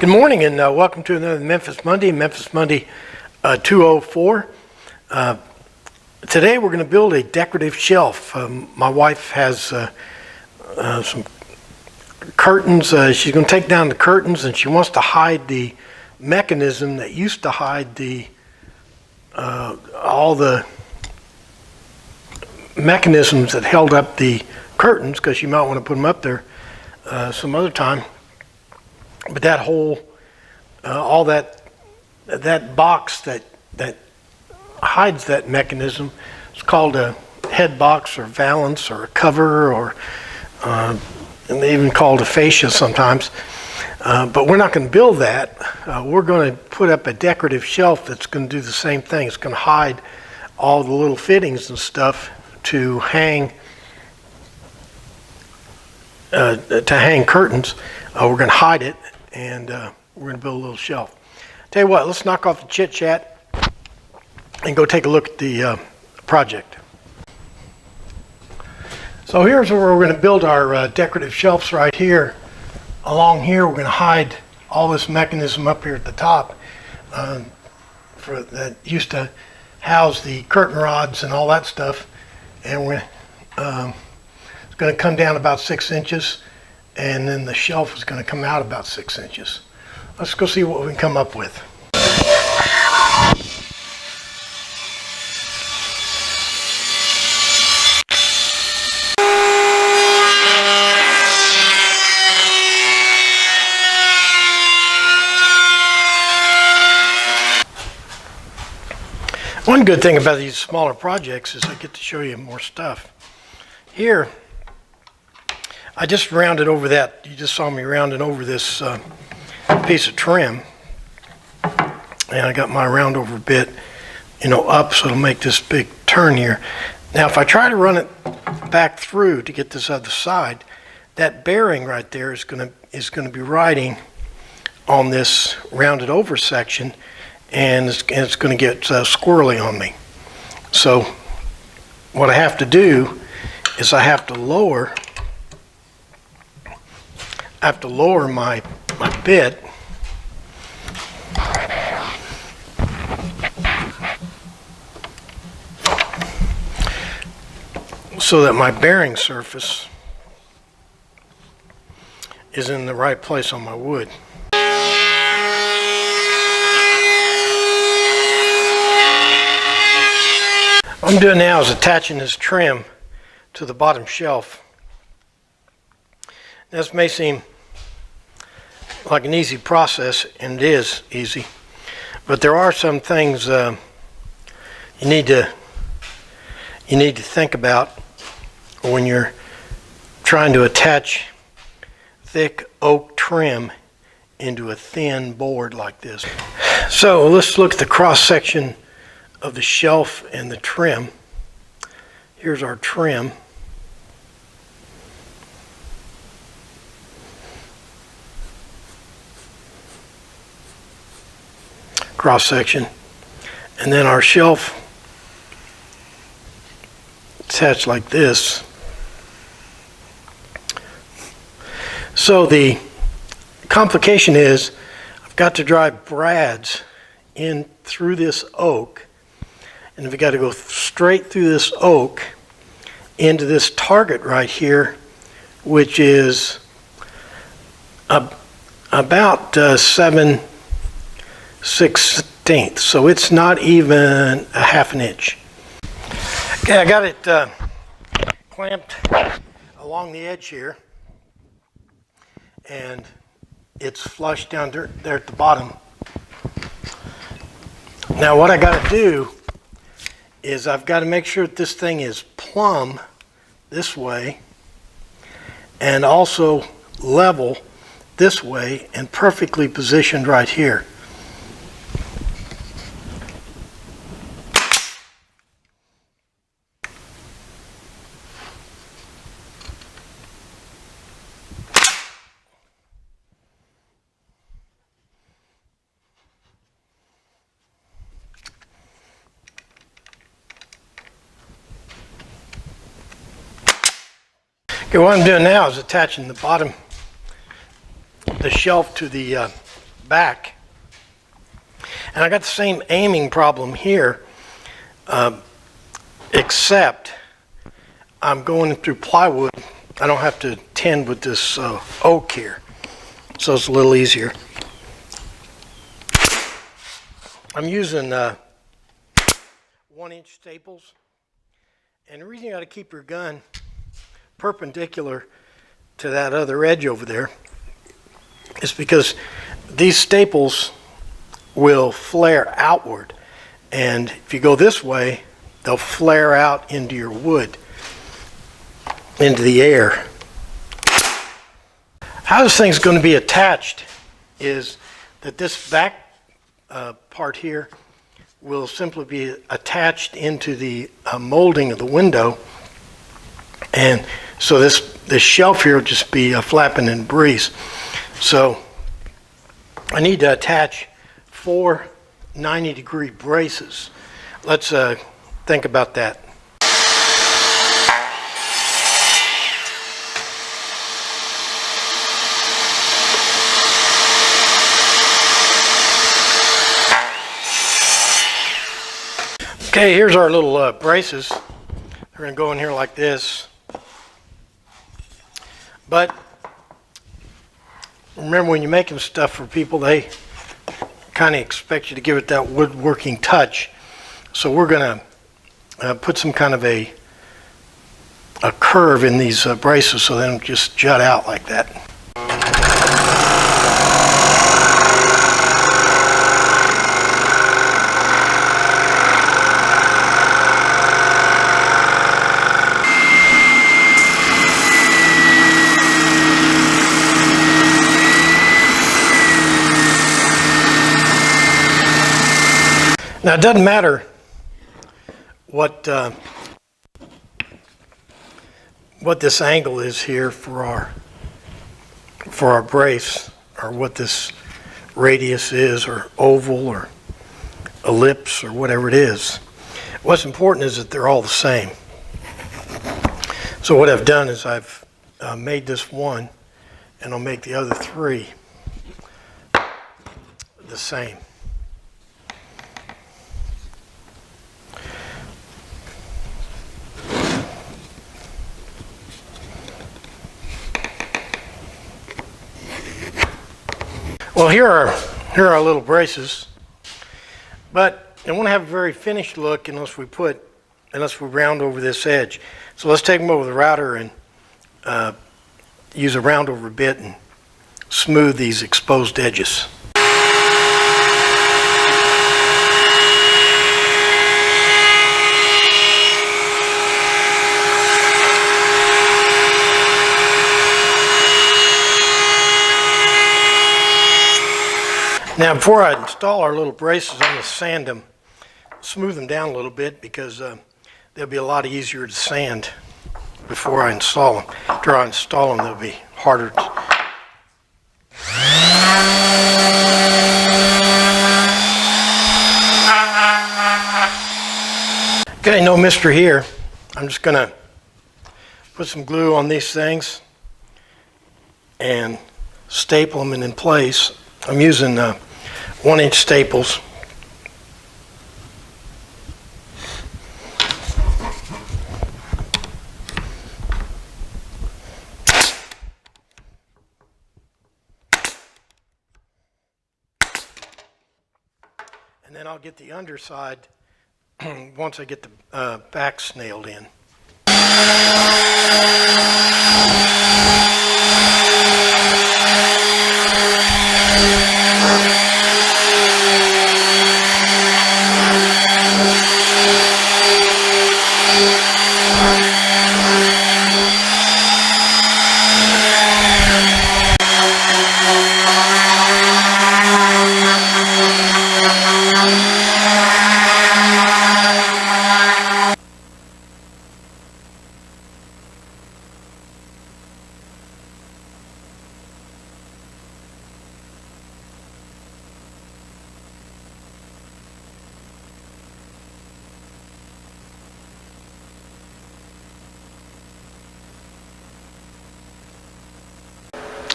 Good morning and welcome to another Memphis Monday 204. Today we're going to build a decorative shelf. My wife has some curtains. She's going to take down the curtains and she wants to hide the mechanism that used to hide all the mechanisms that held up the curtains, because you might want to put them up there some other time. But that whole, all that box that hides that mechanism is called a head box or valance or a cover, or and they even called a fascia sometimes. But we're not going to build that. We're going to put up a decorative shelf that's going to do the same thing. It's going to hide all the little fittings and stuff to hang curtains. We're going to hide it, and we're going to build a little shelf. Tell you what, let's knock off the chit chat and go take a look at the project. So here's where we're going to build our decorative shelves right here. Along here, we're going to hide all this mechanism up here at the top that used to house the curtain rods and all that stuff. And it's going to come down about 6 inches, and then the shelf is going to come out about 6 inches. Let's go see what we can come up with. One good thing about these smaller projects is I get to show you more stuff. Here, I just rounded over that. You just saw me rounding over this piece of trim. And I got my round over bit, up, so it'll make this big turn here. Now, if I try to run it back through to get this other side, that bearing right there is going to be riding on this rounded over section, and it's going to get squirrely on me. So what I have to do is I have to lower my bit so that my bearing surface is in the right place on my wood. What I'm doing now is attaching this trim to the bottom shelf. This may seem like an easy process, and it is easy, but there are some things you need to think about when you're trying to attach thick oak trim into a thin board like this. So let's look at the cross section of the shelf and the trim. Here's our trim. Cross section. And then our shelf attached like this. So the complication is I've got to drive brads in through this oak, and we've got to go straight through this oak into this target right here, which is about 7/16. So it's not even a half an inch. Okay, I got it clamped along the edge here, and it's flush down there at the bottom. Now what I got to do is I've got to make sure that this thing is plumb this way and also level this way and perfectly positioned right here. Okay, what I'm doing now is attaching the bottom, the shelf to the back. And I got the same aiming problem here, except I'm going through plywood. I don't have to tend with this oak here, so it's a little easier. I'm using 1-inch staples, and the reason you got to keep your gun perpendicular to that other edge over there is because these staples will flare outward, and if you go this way, they'll flare out into your wood, into the air. How this thing's going to be attached is that this back part here will simply be attached into the molding of the window, and so this shelf here will just be flapping in breeze. So I need to attach 4 90-degree braces. Let's think about that. Okay, here's our little braces. They're going to go in here like this. But remember, when you're making stuff for people, they kind of expect you to give it that woodworking touch. So we're going to put some kind of a curve in these braces so they don't just jut out like that. Now, it doesn't matter what this angle is here for our brace, or what this radius is, or oval, or ellipse, or whatever it is. What's important is that they're all the same. So what I've done is I've made this one, and I'll make the other 3 the same. Well, here are our little braces, but they won't have a very finished look unless we round over this edge. So let's take them over the router and use a round over bit and smooth these exposed edges. Now, before I install our little braces, I'm going to sand them, smooth them down a little bit, because they'll be a lot easier to sand before I install them. After I install them, they'll be harder to... Okay, no mystery here. I'm just going to put some glue on these things and staple them in place. I'm using 1-inch staples. And then I'll get the underside once I get the backs nailed in.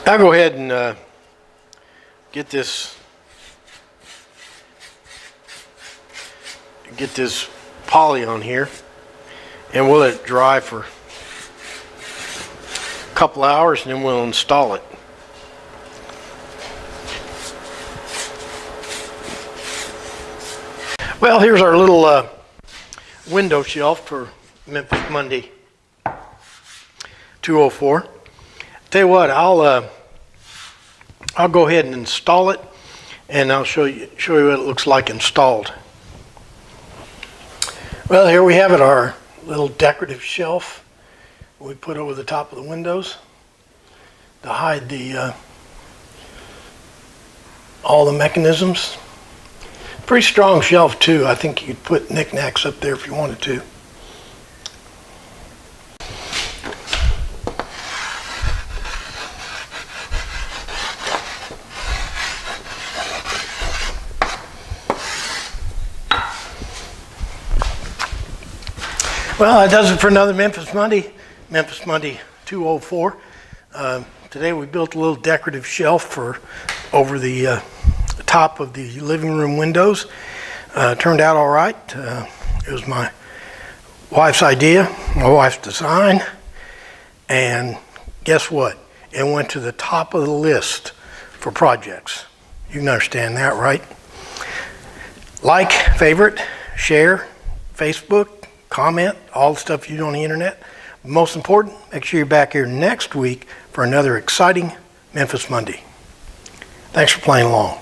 I'll go ahead and get this get this poly on here, and we'll let it dry for a couple hours, and then we'll install it. Well, here's our little window shelf for Memphis Monday 204. Tell you what, I'll go ahead and install it, and I'll show you what it looks like installed. Well, here we have it, our little decorative shelf we put over the top of the windows to hide the all the mechanisms. Pretty strong shelf too. I think you could put knickknacks up there if you wanted to. Well, that does it for another Memphis Monday 204. Today we built a little decorative shelf for over the top of the living room windows. Turned out all right. It was my wife's idea, my wife's design, and guess what? It went to the top of the list for projects. You can understand that, right? Like, favorite, share, Facebook, comment, all the stuff you do on the internet. Most important, make sure you're back here next week for another exciting Memphis Monday. Thanks for playing along.